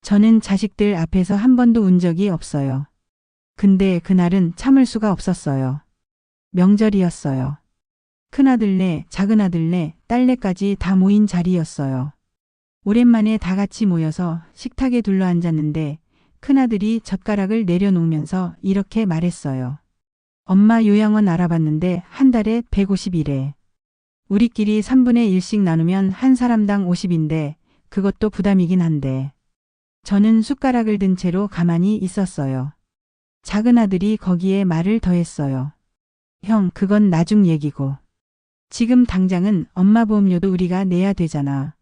저는 자식들 앞에서 한 번도 운 적이 없어요. 근데 그날은 참을 수가 없었어요. 명절이었어요. 큰아들네, 작은아들네, 딸네까지 다 모인 자리였어요. 오랜만에 다 같이 모여서 식탁에 둘러앉았는데 큰아들이 젓가락을 내려놓으면서 이렇게 말했어요. 엄마 요양원 알아봤는데 한 달에 150이래. 우리끼리 3분의 1씩 나누면 한 사람당 50인데 그것도 부담이긴 한데. 저는 숟가락을 든 채로 가만히 있었어요. 작은 아들이 거기에 말을 더했어요. 형, 그건 나중 얘기고. 지금 당장은 엄마 보험료도 우리가 내야 되잖아.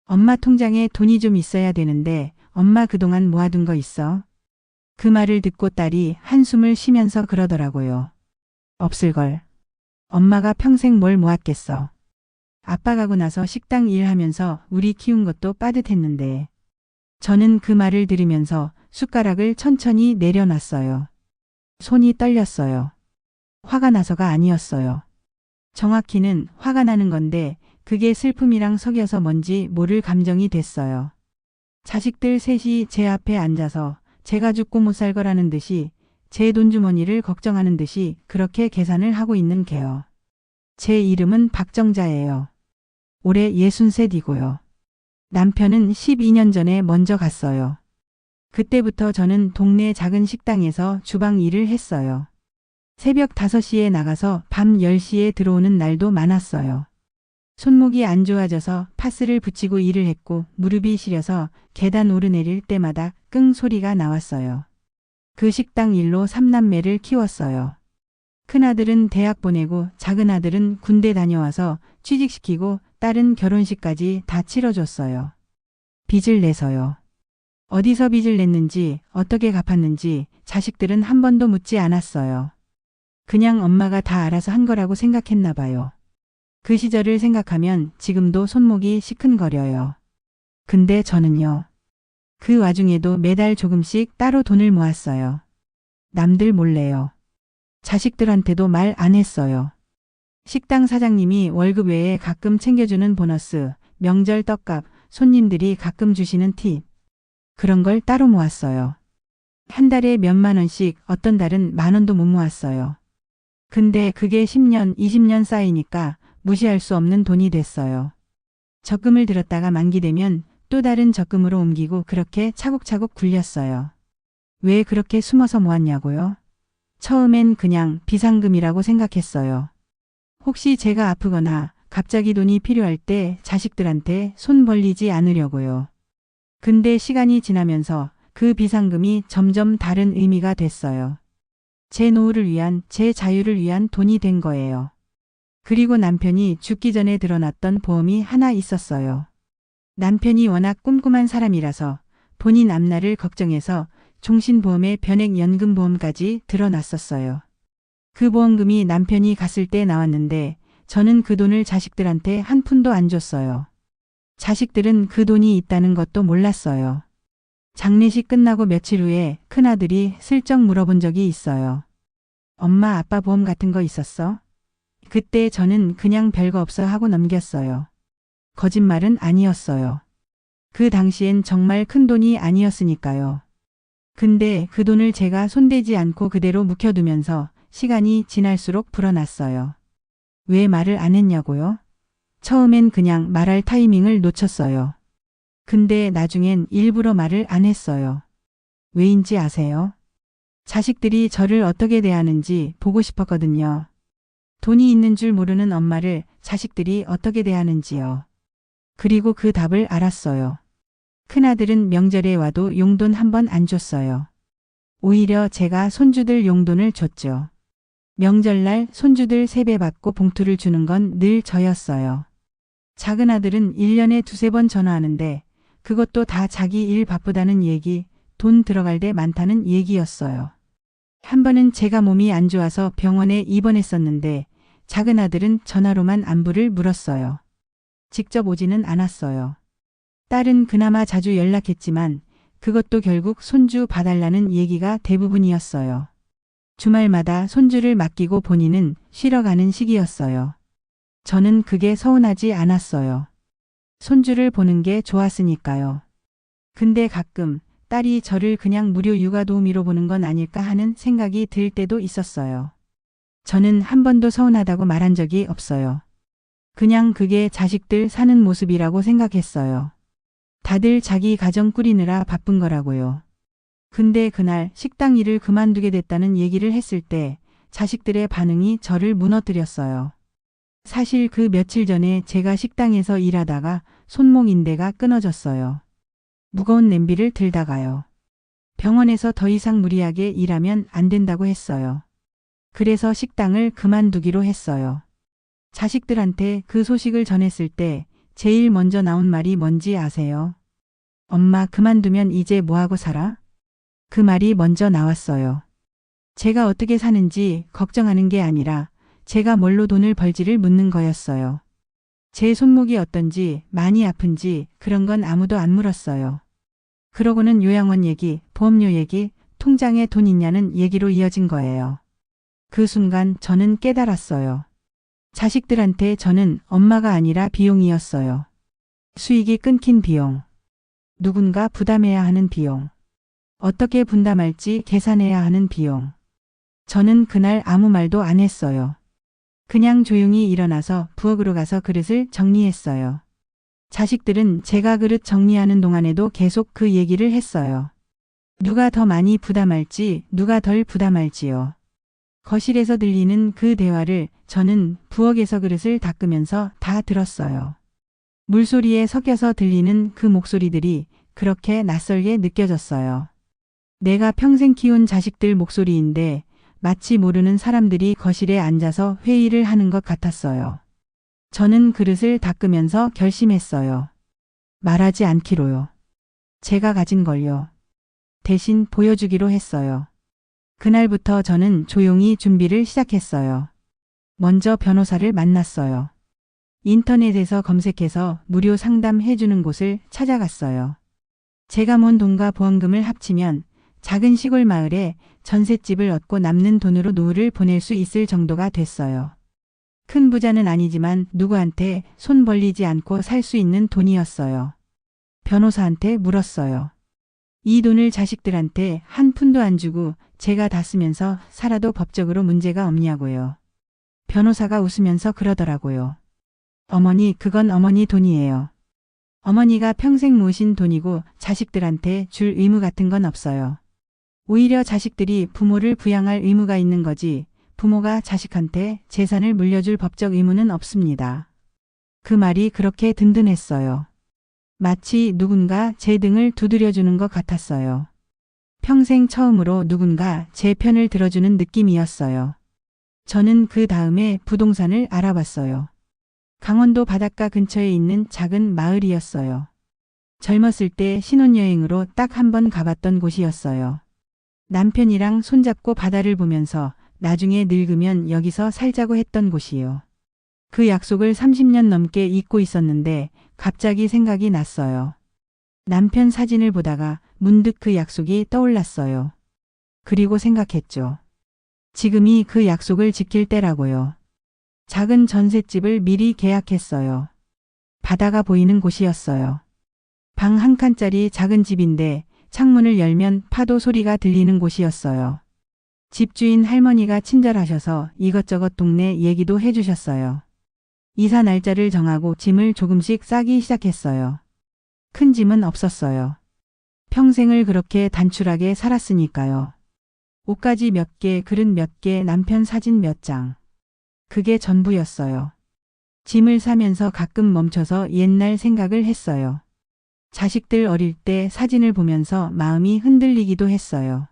엄마 통장에 돈이 좀 있어야 되는데 엄마 그동안 모아둔 거 있어? 그 말을 듣고 딸이 한숨을 쉬면서 그러더라고요. 없을걸. 엄마가 평생 뭘 모았겠어. 아빠 가고 나서 식당 일하면서 우리 키운 것도 빠듯했는데. 저는 그 말을 들으면서 숟가락을 천천히 내려놨어요. 손이 떨렸어요. 화가 나서가 아니었어요. 정확히는 화가 나는 건데 그게 슬픔이랑 섞여서 뭔지 모를 감정이 됐어요. 자식들 셋이 제 앞에 앉아서 제가 죽고 못 살 거라는 듯이 제 돈주머니를 걱정하는 듯이 그렇게 계산을 하고 있는 게요. 제 이름은 박정자예요. 올해 63이고요. 남편은 12년 전에 먼저 갔어요. 그때부터 저는 동네 작은 식당에서 주방 일을 했어요. 새벽 5시에 나가서 밤 10시에 들어오는 날도 많았어요. 손목이 안 좋아져서 파스를 붙이고 일을 했고 무릎이 시려서 계단 오르내릴 때마다 끙 소리가 나왔어요. 그 식당 일로 3남매를 키웠어요. 큰아들은 대학 보내고 작은아들은 군대 다녀와서 취직시키고 딸은 결혼식까지 다 치러줬어요. 빚을 내서요. 어디서 빚을 냈는지 어떻게 갚았는지 자식들은 한 번도 묻지 않았어요. 그냥 엄마가 다 알아서 한 거라고 생각했나 봐요. 그 시절을 생각하면 지금도 손목이 시큰거려요. 근데 저는요. 그 와중에도 매달 조금씩 따로 돈을 모았어요. 남들 몰래요. 자식들한테도 말 안 했어요. 식당 사장님이 월급 외에 가끔 챙겨주는 보너스, 명절 떡값, 손님들이 가끔 주시는 팁. 그런 걸 따로 모았어요. 한 달에 몇만 원씩, 어떤 달은 10,000원도 못 모았어요. 근데 그게 10년, 20년 쌓이니까 무시할 수 없는 돈이 됐어요. 적금을 들었다가 만기되면 또 다른 적금으로 옮기고 그렇게 차곡차곡 굴렸어요. 왜 그렇게 숨어서 모았냐고요? 처음엔 그냥 비상금이라고 생각했어요. 혹시 제가 아프거나 갑자기 돈이 필요할 때 자식들한테 손 벌리지 않으려고요. 근데 시간이 지나면서 그 비상금이 점점 다른 의미가 됐어요. 제 노후를 위한, 제 자유를 위한 돈이 된 거예요. 그리고 남편이 죽기 전에 들어놨던 보험이 하나 있었어요. 남편이 워낙 꼼꼼한 사람이라서 본인 앞날을 걱정해서 종신보험에 변액연금보험까지 들어놨었어요. 그 보험금이 남편이 갔을 때 나왔는데 저는 그 돈을 자식들한테 한 푼도 안 줬어요. 자식들은 그 돈이 있다는 것도 몰랐어요. 장례식 끝나고 며칠 후에 큰아들이 슬쩍 물어본 적이 있어요. 엄마, 아빠 보험 같은 거 있었어? 그때 저는 그냥 별거 없어 하고 넘겼어요. 거짓말은 아니었어요. 그 당시엔 정말 큰 돈이 아니었으니까요. 근데 그 돈을 제가 손대지 않고 그대로 묵혀두면서 시간이 지날수록 불어났어요. 왜 말을 안 했냐고요? 처음엔 그냥 말할 타이밍을 놓쳤어요. 근데 나중엔 일부러 말을 안 했어요. 왜인지 아세요? 자식들이 저를 어떻게 대하는지 보고 싶었거든요. 돈이 있는 줄 모르는 엄마를 자식들이 어떻게 대하는지요. 그리고 그 답을 알았어요. 큰아들은 명절에 와도 용돈 한 번 안 줬어요. 오히려 제가 손주들 용돈을 줬죠. 명절날 손주들 세배 받고 봉투를 주는 건 늘 저였어요. 작은아들은 1년에 2-3번 전화하는데 그것도 다 자기 일 바쁘다는 얘기, 돈 들어갈 데 많다는 얘기였어요. 한 번은 제가 몸이 안 좋아서 병원에 입원했었는데 작은아들은 전화로만 안부를 물었어요. 직접 오지는 않았어요. 딸은 그나마 자주 연락했지만 그것도 결국 손주 봐달라는 얘기가 대부분이었어요. 주말마다 손주를 맡기고 본인은 쉬러 가는 시기였어요. 저는 그게 서운하지 않았어요. 손주를 보는 게 좋았으니까요. 근데 가끔 딸이 저를 그냥 무료 육아 도우미로 보는 건 아닐까 하는 생각이 들 때도 있었어요. 저는 한 번도 서운하다고 말한 적이 없어요. 그냥 그게 자식들 사는 모습이라고 생각했어요. 다들 자기 가정 꾸리느라 바쁜 거라고요. 근데 그날 식당 일을 그만두게 됐다는 얘기를 했을 때 자식들의 반응이 저를 무너뜨렸어요. 사실 그 며칠 전에 제가 식당에서 일하다가 손목 인대가 끊어졌어요. 무거운 냄비를 들다가요. 병원에서 더 이상 무리하게 일하면 안 된다고 했어요. 그래서 식당을 그만두기로 했어요. 자식들한테 그 소식을 전했을 때 제일 먼저 나온 말이 뭔지 아세요? 엄마 그만두면 이제 뭐하고 살아? 그 말이 먼저 나왔어요. 제가 어떻게 사는지 걱정하는 게 아니라 제가 뭘로 돈을 벌지를 묻는 거였어요. 제 손목이 어떤지, 많이 아픈지 그런 건 아무도 안 물었어요. 그러고는 요양원 얘기, 보험료 얘기, 통장에 돈 있냐는 얘기로 이어진 거예요. 그 순간 저는 깨달았어요. 자식들한테 저는 엄마가 아니라 비용이었어요. 수익이 끊긴 비용. 누군가 부담해야 하는 비용. 어떻게 분담할지 계산해야 하는 비용. 저는 그날 아무 말도 안 했어요. 그냥 조용히 일어나서 부엌으로 가서 그릇을 정리했어요. 자식들은 제가 그릇 정리하는 동안에도 계속 그 얘기를 했어요. 누가 더 많이 부담할지, 누가 덜 부담할지요. 거실에서 들리는 그 대화를 저는 부엌에서 그릇을 닦으면서 다 들었어요. 물소리에 섞여서 들리는 그 목소리들이 그렇게 낯설게 느껴졌어요. 내가 평생 키운 자식들 목소리인데 마치 모르는 사람들이 거실에 앉아서 회의를 하는 것 같았어요. 저는 그릇을 닦으면서 결심했어요. 말하지 않기로요. 제가 가진 걸요. 대신 보여주기로 했어요. 그날부터 저는 조용히 준비를 시작했어요. 먼저 변호사를 만났어요. 인터넷에서 검색해서 무료 상담해주는 곳을 찾아갔어요. 제가 모은 돈과 보험금을 합치면 작은 시골 마을에 전셋집을 얻고 남는 돈으로 노후를 보낼 수 있을 정도가 됐어요. 큰 부자는 아니지만 누구한테 손 벌리지 않고 살 수 있는 돈이었어요. 변호사한테 물었어요. 이 돈을 자식들한테 한 푼도 안 주고 제가 다 쓰면서 살아도 법적으로 문제가 없냐고요. 변호사가 웃으면서 그러더라고요. 어머니, 그건 어머니 돈이에요. 어머니가 평생 모으신 돈이고 자식들한테 줄 의무 같은 건 없어요. 오히려 자식들이 부모를 부양할 의무가 있는 거지 부모가 자식한테 재산을 물려줄 법적 의무는 없습니다. 그 말이 그렇게 든든했어요. 마치 누군가 제 등을 두드려주는 것 같았어요. 평생 처음으로 누군가 제 편을 들어주는 느낌이었어요. 저는 그 다음에 부동산을 알아봤어요. 강원도 바닷가 근처에 있는 작은 마을이었어요. 젊었을 때 신혼여행으로 딱 한 번 가봤던 곳이었어요. 남편이랑 손잡고 바다를 보면서 나중에 늙으면 여기서 살자고 했던 곳이요. 그 약속을 30년 넘게 잊고 있었는데 갑자기 생각이 났어요. 남편 사진을 보다가 문득 그 약속이 떠올랐어요. 그리고 생각했죠. 지금이 그 약속을 지킬 때라고요. 작은 전셋집을 미리 계약했어요. 바다가 보이는 곳이었어요. 방 한 칸짜리 작은 집인데 창문을 열면 파도 소리가 들리는 곳이었어요. 집주인 할머니가 친절하셔서 이것저것 동네 얘기도 해주셨어요. 이사 날짜를 정하고 짐을 조금씩 싸기 시작했어요. 큰 짐은 없었어요. 평생을 그렇게 단출하게 살았으니까요. 옷가지 몇 개, 그릇 몇 개, 남편 사진 몇 장. 그게 전부였어요. 짐을 싸면서 가끔 멈춰서 옛날 생각을 했어요. 자식들 어릴 때 사진을 보면서 마음이 흔들리기도 했어요.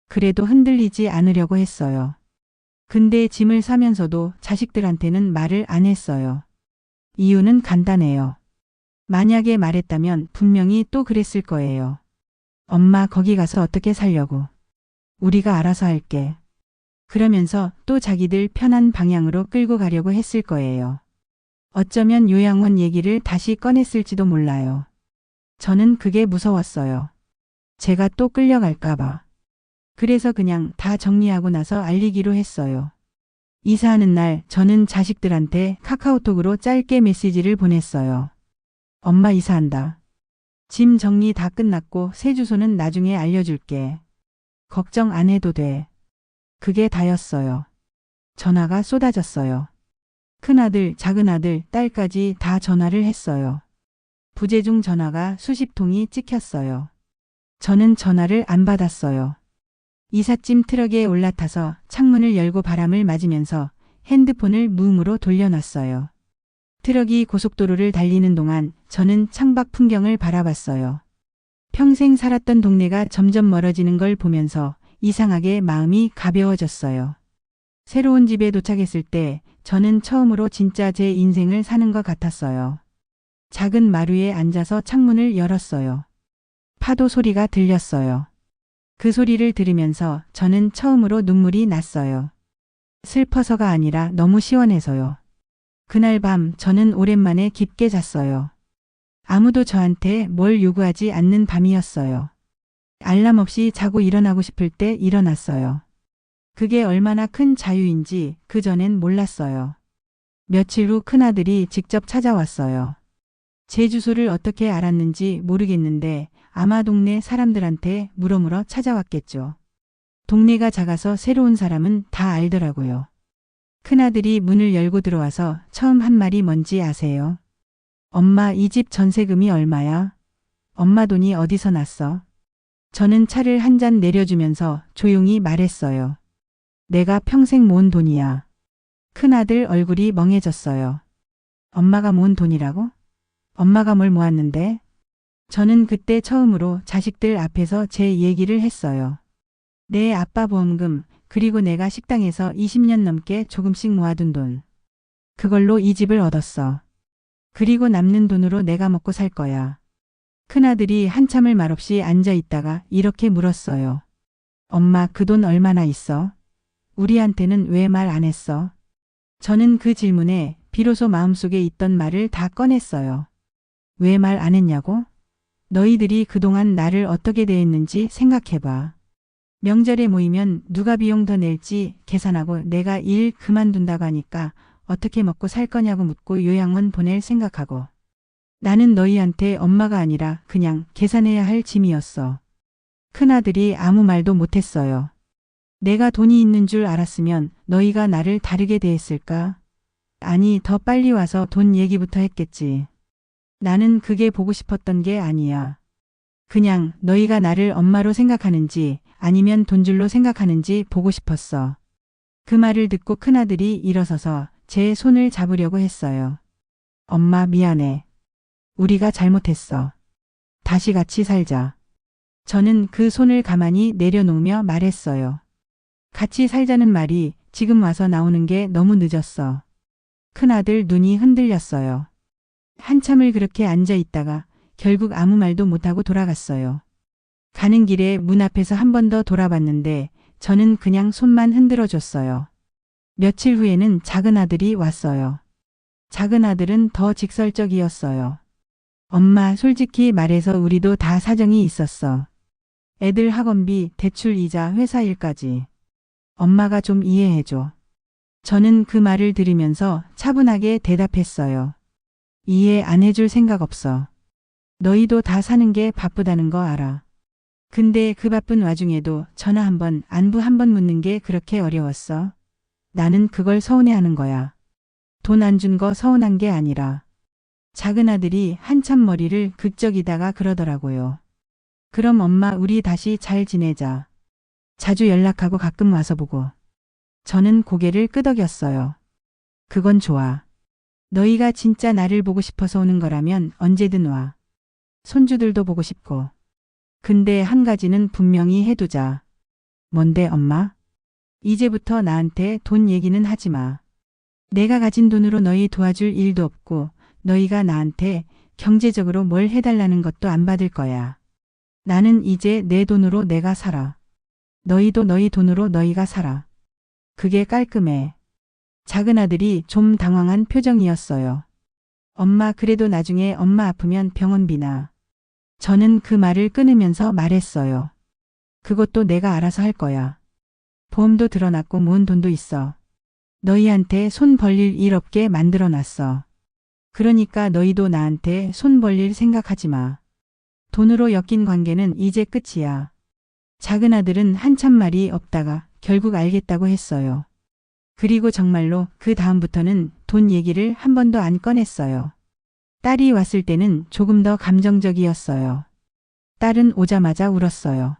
그래도 흔들리지 않으려고 했어요. 근데 짐을 싸면서도 자식들한테는 말을 안 했어요. 이유는 간단해요. 만약에 말했다면 분명히 또 그랬을 거예요. 엄마 거기 가서 어떻게 살려고. 우리가 알아서 할게. 그러면서 또 자기들 편한 방향으로 끌고 가려고 했을 거예요. 어쩌면 요양원 얘기를 다시 꺼냈을지도 몰라요. 저는 그게 무서웠어요. 제가 또 끌려갈까봐. 그래서 그냥 다 정리하고 나서 알리기로 했어요. 이사하는 날 저는 자식들한테 카카오톡으로 짧게 메시지를 보냈어요. 엄마 이사한다. 짐 정리 다 끝났고 새 주소는 나중에 알려줄게. 걱정 안 해도 돼. 그게 다였어요. 전화가 쏟아졌어요. 큰아들, 작은아들, 딸까지 다 전화를 했어요. 부재중 전화가 수십 통이 찍혔어요. 저는 전화를 안 받았어요. 이삿짐 트럭에 올라타서 창문을 열고 바람을 맞으면서 핸드폰을 무음으로 돌려놨어요. 트럭이 고속도로를 달리는 동안 저는 창밖 풍경을 바라봤어요. 평생 살았던 동네가 점점 멀어지는 걸 보면서 이상하게 마음이 가벼워졌어요. 새로운 집에 도착했을 때 저는 처음으로 진짜 제 인생을 사는 것 같았어요. 작은 마루에 앉아서 창문을 열었어요. 파도 소리가 들렸어요. 그 소리를 들으면서 저는 처음으로 눈물이 났어요. 슬퍼서가 아니라 너무 시원해서요. 그날 밤 저는 오랜만에 깊게 잤어요. 아무도 저한테 뭘 요구하지 않는 밤이었어요. 알람 없이 자고 일어나고 싶을 때 일어났어요. 그게 얼마나 큰 자유인지 그전엔 몰랐어요. 며칠 후 큰아들이 직접 찾아왔어요. 제 주소를 어떻게 알았는지 모르겠는데 아마 동네 사람들한테 물어물어 찾아왔겠죠. 동네가 작아서 새로운 사람은 다 알더라고요. 큰아들이 문을 열고 들어와서 처음 한 말이 뭔지 아세요? 엄마, 이 집 전세금이 얼마야? 엄마 돈이 어디서 났어? 저는 차를 한 잔 내려주면서 조용히 말했어요. 내가 평생 모은 돈이야. 큰아들 얼굴이 멍해졌어요. 엄마가 모은 돈이라고? 엄마가 뭘 모았는데? 저는 그때 처음으로 자식들 앞에서 제 얘기를 했어요. 내 아빠 보험금, 그리고 내가 식당에서 20년 넘게 조금씩 모아둔 돈. 그걸로 이 집을 얻었어. 그리고 남는 돈으로 내가 먹고 살 거야. 큰아들이 한참을 말없이 앉아 있다가 이렇게 물었어요. 엄마, 그 돈 얼마나 있어? 우리한테는 왜 말 안 했어? 저는 그 질문에 비로소 마음속에 있던 말을 다 꺼냈어요. 왜 말 안 했냐고? 너희들이 그동안 나를 어떻게 대했는지 생각해봐. 명절에 모이면 누가 비용 더 낼지 계산하고 내가 일 그만둔다고 하니까 어떻게 먹고 살 거냐고 묻고 요양원 보낼 생각하고. 나는 너희한테 엄마가 아니라 그냥 계산해야 할 짐이었어. 큰아들이 아무 말도 못했어요. 내가 돈이 있는 줄 알았으면 너희가 나를 다르게 대했을까? 아니, 더 빨리 와서 돈 얘기부터 했겠지. 나는 그게 보고 싶었던 게 아니야. 그냥 너희가 나를 엄마로 생각하는지 아니면 돈줄로 생각하는지 보고 싶었어. 그 말을 듣고 큰아들이 일어서서 제 손을 잡으려고 했어요. 엄마, 미안해. 우리가 잘못했어. 다시 같이 살자. 저는 그 손을 가만히 내려놓으며 말했어요. 같이 살자는 말이 지금 와서 나오는 게 너무 늦었어. 큰아들 눈이 흔들렸어요. 한참을 그렇게 앉아 있다가 결국 아무 말도 못하고 돌아갔어요. 가는 길에 문 앞에서 한 번 더 돌아봤는데 저는 그냥 손만 흔들어 줬어요. 며칠 후에는 작은 아들이 왔어요. 작은 아들은 더 직설적이었어요. 엄마, 솔직히 말해서 우리도 다 사정이 있었어. 애들 학원비, 대출 이자, 회사 일까지. 엄마가 좀 이해해줘. 저는 그 말을 들으면서 차분하게 대답했어요. 이해 안 해줄 생각 없어. 너희도 다 사는 게 바쁘다는 거 알아. 근데 그 바쁜 와중에도 전화 한 번, 안부 한 번 묻는 게 그렇게 어려웠어? 나는 그걸 서운해하는 거야. 돈 안 준 거 서운한 게 아니라. 작은 아들이 한참 머리를 극적이다가 그러더라고요. 그럼 엄마, 우리 다시 잘 지내자. 자주 연락하고 가끔 와서 보고. 저는 고개를 끄덕였어요. 그건 좋아. 너희가 진짜 나를 보고 싶어서 오는 거라면 언제든 와. 손주들도 보고 싶고. 근데 한 가지는 분명히 해두자. 뭔데, 엄마? 이제부터 나한테 돈 얘기는 하지 마. 내가 가진 돈으로 너희 도와줄 일도 없고 너희가 나한테 경제적으로 뭘 해달라는 것도 안 받을 거야. 나는 이제 내 돈으로 내가 살아. 너희도 너희 돈으로 너희가 살아. 그게 깔끔해. 작은 아들이 좀 당황한 표정이었어요. 엄마, 그래도 나중에 엄마 아프면 병원비나. 저는 그 말을 끊으면서 말했어요. 그것도 내가 알아서 할 거야. 보험도 들어놨고 모은 돈도 있어. 너희한테 손 벌릴 일 없게 만들어 놨어. 그러니까 너희도 나한테 손 벌릴 생각하지 마. 돈으로 엮인 관계는 이제 끝이야. 작은 아들은 한참 말이 없다가 결국 알겠다고 했어요. 그리고 정말로 그 다음부터는 돈 얘기를 한 번도 안 꺼냈어요. 딸이 왔을 때는 조금 더 감정적이었어요. 딸은 오자마자 울었어요.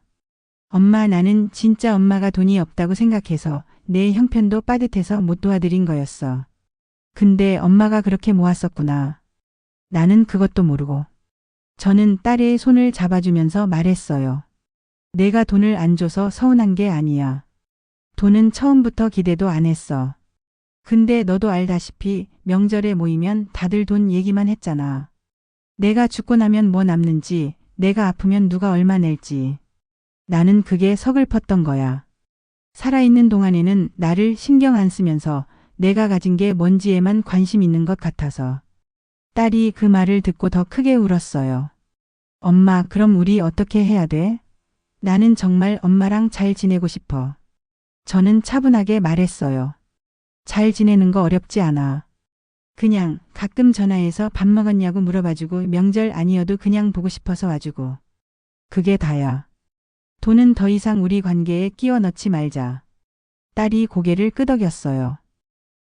엄마, 나는 진짜 엄마가 돈이 없다고 생각해서 내 형편도 빠듯해서 못 도와드린 거였어. 근데 엄마가 그렇게 모았었구나. 나는 그것도 모르고. 저는 딸의 손을 잡아주면서 말했어요. 내가 돈을 안 줘서 서운한 게 아니야. 돈은 처음부터 기대도 안 했어. 근데 너도 알다시피 명절에 모이면 다들 돈 얘기만 했잖아. 내가 죽고 나면 뭐 남는지, 내가 아프면 누가 얼마 낼지. 나는 그게 서글펐던 거야. 살아있는 동안에는 나를 신경 안 쓰면서 내가 가진 게 뭔지에만 관심 있는 것 같아서. 딸이 그 말을 듣고 더 크게 울었어요. 엄마, 그럼 우리 어떻게 해야 돼? 나는 정말 엄마랑 잘 지내고 싶어. 저는 차분하게 말했어요. 잘 지내는 거 어렵지 않아. 그냥 가끔 전화해서 밥 먹었냐고 물어봐주고 명절 아니어도 그냥 보고 싶어서 와주고. 그게 다야. 돈은 더 이상 우리 관계에 끼워 넣지 말자. 딸이 고개를 끄덕였어요.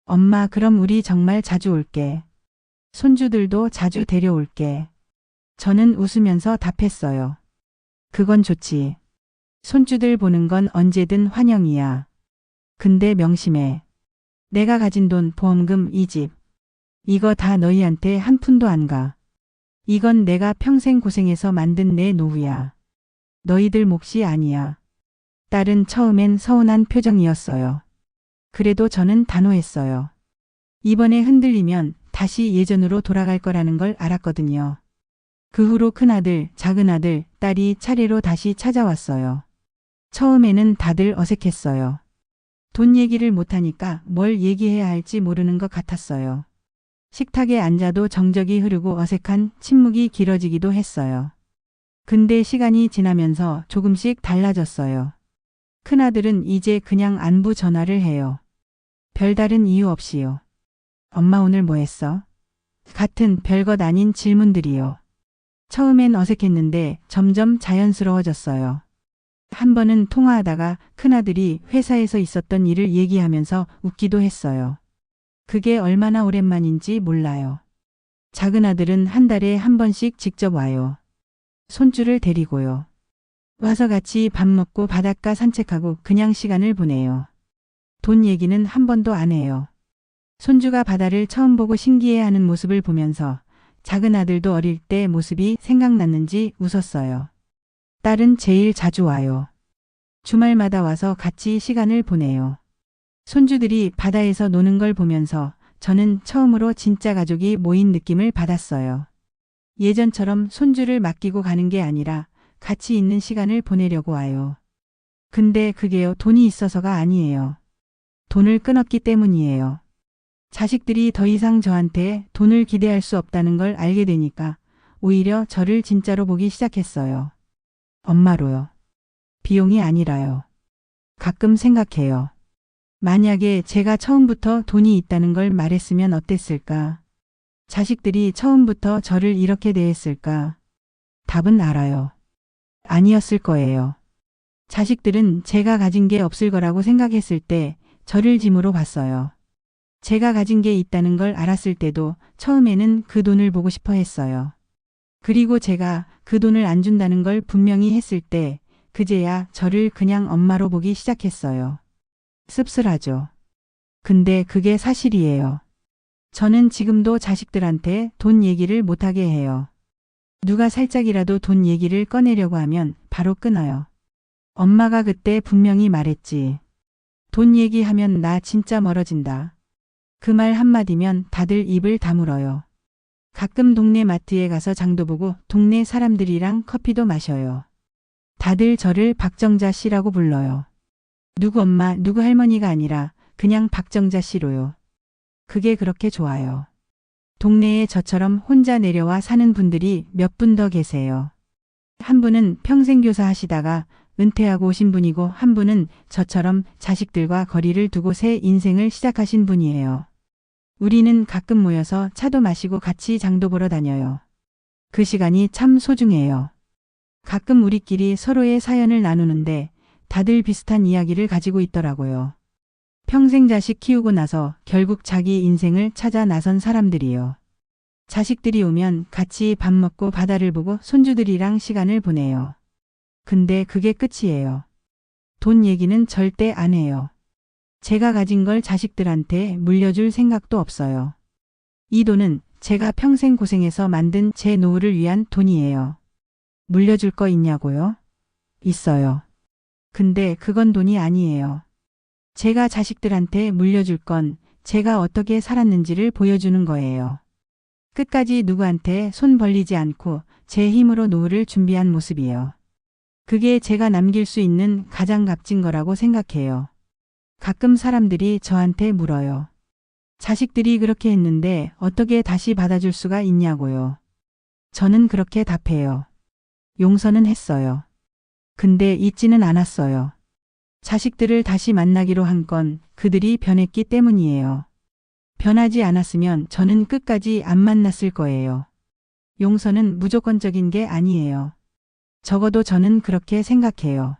엄마, 그럼 우리 정말 자주 올게. 손주들도 자주 데려올게. 저는 웃으면서 답했어요. 그건 좋지. 손주들 보는 건 언제든 환영이야. 근데 명심해. 내가 가진 돈, 보험금, 이 집. 이거 다 너희한테 한 푼도 안 가. 이건 내가 평생 고생해서 만든 내 노후야. 너희들 몫이 아니야. 딸은 처음엔 서운한 표정이었어요. 그래도 저는 단호했어요. 이번에 흔들리면 다시 예전으로 돌아갈 거라는 걸 알았거든요. 그 후로 큰아들, 작은아들, 딸이 차례로 다시 찾아왔어요. 처음에는 다들 어색했어요. 돈 얘기를 못하니까 뭘 얘기해야 할지 모르는 것 같았어요. 식탁에 앉아도 정적이 흐르고 어색한 침묵이 길어지기도 했어요. 근데 시간이 지나면서 조금씩 달라졌어요. 큰아들은 이제 그냥 안부 전화를 해요. 별다른 이유 없이요. 엄마, 오늘 뭐 했어? 같은 별것 아닌 질문들이요. 처음엔 어색했는데 점점 자연스러워졌어요. 한 번은 통화하다가 큰아들이 회사에서 있었던 일을 얘기하면서 웃기도 했어요. 그게 얼마나 오랜만인지 몰라요. 작은아들은 한 달에 한 번씩 직접 와요. 손주를 데리고요. 와서 같이 밥 먹고 바닷가 산책하고 그냥 시간을 보내요. 돈 얘기는 한 번도 안 해요. 손주가 바다를 처음 보고 신기해하는 모습을 보면서 작은아들도 어릴 때 모습이 생각났는지 웃었어요. 딸은 제일 자주 와요. 주말마다 와서 같이 시간을 보내요. 손주들이 바다에서 노는 걸 보면서 저는 처음으로 진짜 가족이 모인 느낌을 받았어요. 예전처럼 손주를 맡기고 가는 게 아니라 같이 있는 시간을 보내려고 와요. 근데 그게요, 돈이 있어서가 아니에요. 돈을 끊었기 때문이에요. 자식들이 더 이상 저한테 돈을 기대할 수 없다는 걸 알게 되니까 오히려 저를 진짜로 보기 시작했어요. 엄마로요. 비용이 아니라요. 가끔 생각해요. 만약에 제가 처음부터 돈이 있다는 걸 말했으면 어땠을까? 자식들이 처음부터 저를 이렇게 대했을까? 답은 알아요. 아니었을 거예요. 자식들은 제가 가진 게 없을 거라고 생각했을 때 저를 짐으로 봤어요. 제가 가진 게 있다는 걸 알았을 때도 처음에는 그 돈을 보고 싶어 했어요. 그리고 제가 그 돈을 안 준다는 걸 분명히 했을 때 그제야 저를 그냥 엄마로 보기 시작했어요. 씁쓸하죠. 근데 그게 사실이에요. 저는 지금도 자식들한테 돈 얘기를 못하게 해요. 누가 살짝이라도 돈 얘기를 꺼내려고 하면 바로 끊어요. 엄마가 그때 분명히 말했지. 돈 얘기하면 나 진짜 멀어진다. 그 말 한마디면 다들 입을 다물어요. 가끔 동네 마트에 가서 장도 보고 동네 사람들이랑 커피도 마셔요. 다들 저를 박정자 씨라고 불러요. 누구 엄마, 누구 할머니가 아니라 그냥 박정자 씨로요. 그게 그렇게 좋아요. 동네에 저처럼 혼자 내려와 사는 분들이 몇 분 더 계세요. 한 분은 평생 교사 하시다가 은퇴하고 오신 분이고 한 분은 저처럼 자식들과 거리를 두고 새 인생을 시작하신 분이에요. 우리는 가끔 모여서 차도 마시고 같이 장도 보러 다녀요. 그 시간이 참 소중해요. 가끔 우리끼리 서로의 사연을 나누는데 다들 비슷한 이야기를 가지고 있더라고요. 평생 자식 키우고 나서 결국 자기 인생을 찾아 나선 사람들이요. 자식들이 오면 같이 밥 먹고 바다를 보고 손주들이랑 시간을 보내요. 근데 그게 끝이에요. 돈 얘기는 절대 안 해요. 제가 가진 걸 자식들한테 물려줄 생각도 없어요. 이 돈은 제가 평생 고생해서 만든 제 노후를 위한 돈이에요. 물려줄 거 있냐고요? 있어요. 근데 그건 돈이 아니에요. 제가 자식들한테 물려줄 건 제가 어떻게 살았는지를 보여주는 거예요. 끝까지 누구한테 손 벌리지 않고 제 힘으로 노후를 준비한 모습이요. 그게 제가 남길 수 있는 가장 값진 거라고 생각해요. 가끔 사람들이 저한테 물어요. 자식들이 그렇게 했는데 어떻게 다시 받아줄 수가 있냐고요. 저는 그렇게 답해요. 용서는 했어요. 근데 잊지는 않았어요. 자식들을 다시 만나기로 한 건 그들이 변했기 때문이에요. 변하지 않았으면 저는 끝까지 안 만났을 거예요. 용서는 무조건적인 게 아니에요. 적어도 저는 그렇게 생각해요.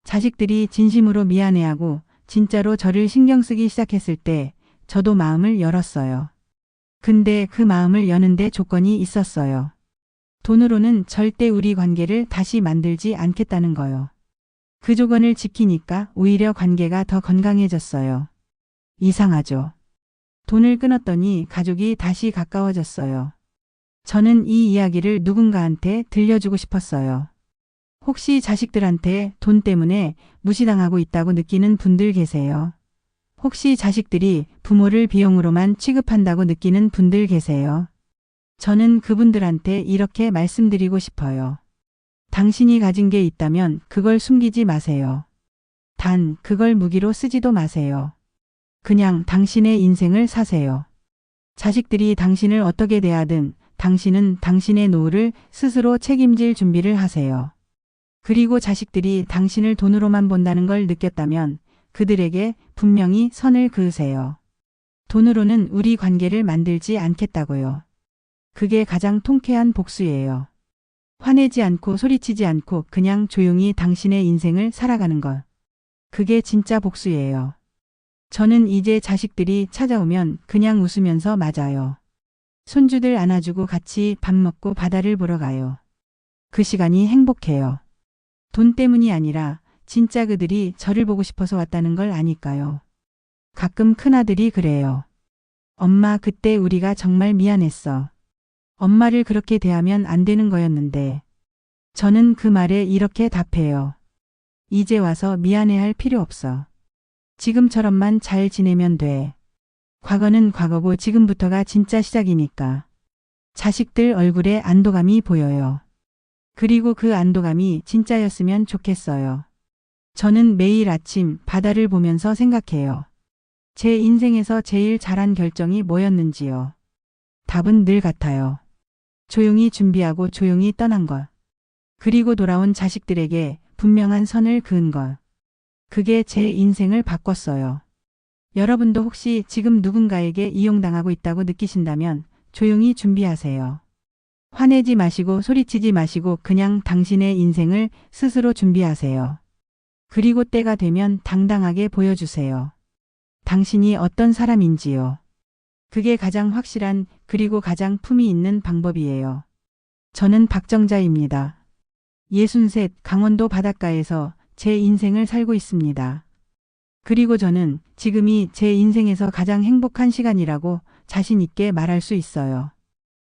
자식들이 진심으로 미안해하고 진짜로 저를 신경 쓰기 시작했을 때 저도 마음을 열었어요. 근데 그 마음을 여는데 조건이 있었어요. 돈으로는 절대 우리 관계를 다시 만들지 않겠다는 거요. 그 조건을 지키니까 오히려 관계가 더 건강해졌어요. 이상하죠. 돈을 끊었더니 가족이 다시 가까워졌어요. 저는 이 이야기를 누군가한테 들려주고 싶었어요. 혹시 자식들한테 돈 때문에 무시당하고 있다고 느끼는 분들 계세요? 혹시 자식들이 부모를 비용으로만 취급한다고 느끼는 분들 계세요? 저는 그분들한테 이렇게 말씀드리고 싶어요. 당신이 가진 게 있다면 그걸 숨기지 마세요. 단 그걸 무기로 쓰지도 마세요. 그냥 당신의 인생을 사세요. 자식들이 당신을 어떻게 대하든 당신은 당신의 노후를 스스로 책임질 준비를 하세요. 그리고 자식들이 당신을 돈으로만 본다는 걸 느꼈다면 그들에게 분명히 선을 그으세요. 돈으로는 우리 관계를 만들지 않겠다고요. 그게 가장 통쾌한 복수예요. 화내지 않고 소리치지 않고 그냥 조용히 당신의 인생을 살아가는 것. 그게 진짜 복수예요. 저는 이제 자식들이 찾아오면 그냥 웃으면서 맞아요. 손주들 안아주고 같이 밥 먹고 바다를 보러 가요. 그 시간이 행복해요. 돈 때문이 아니라 진짜 그들이 저를 보고 싶어서 왔다는 걸 아니까요. 가끔 큰아들이 그래요. 엄마, 그때 우리가 정말 미안했어. 엄마를 그렇게 대하면 안 되는 거였는데. 저는 그 말에 이렇게 답해요. 이제 와서 미안해할 필요 없어. 지금처럼만 잘 지내면 돼. 과거는 과거고 지금부터가 진짜 시작이니까. 자식들 얼굴에 안도감이 보여요. 그리고 그 안도감이 진짜였으면 좋겠어요. 저는 매일 아침 바다를 보면서 생각해요. 제 인생에서 제일 잘한 결정이 뭐였는지요. 답은 늘 같아요. 조용히 준비하고 조용히 떠난 것. 그리고 돌아온 자식들에게 분명한 선을 그은 것. 그게 제 인생을 바꿨어요. 여러분도 혹시 지금 누군가에게 이용당하고 있다고 느끼신다면 조용히 준비하세요. 화내지 마시고 소리치지 마시고 그냥 당신의 인생을 스스로 준비하세요. 그리고 때가 되면 당당하게 보여주세요. 당신이 어떤 사람인지요. 그게 가장 확실한 그리고 가장 품이 있는 방법이에요. 저는 박정자입니다. 63 강원도 바닷가에서 제 인생을 살고 있습니다. 그리고 저는 지금이 제 인생에서 가장 행복한 시간이라고 자신 있게 말할 수 있어요.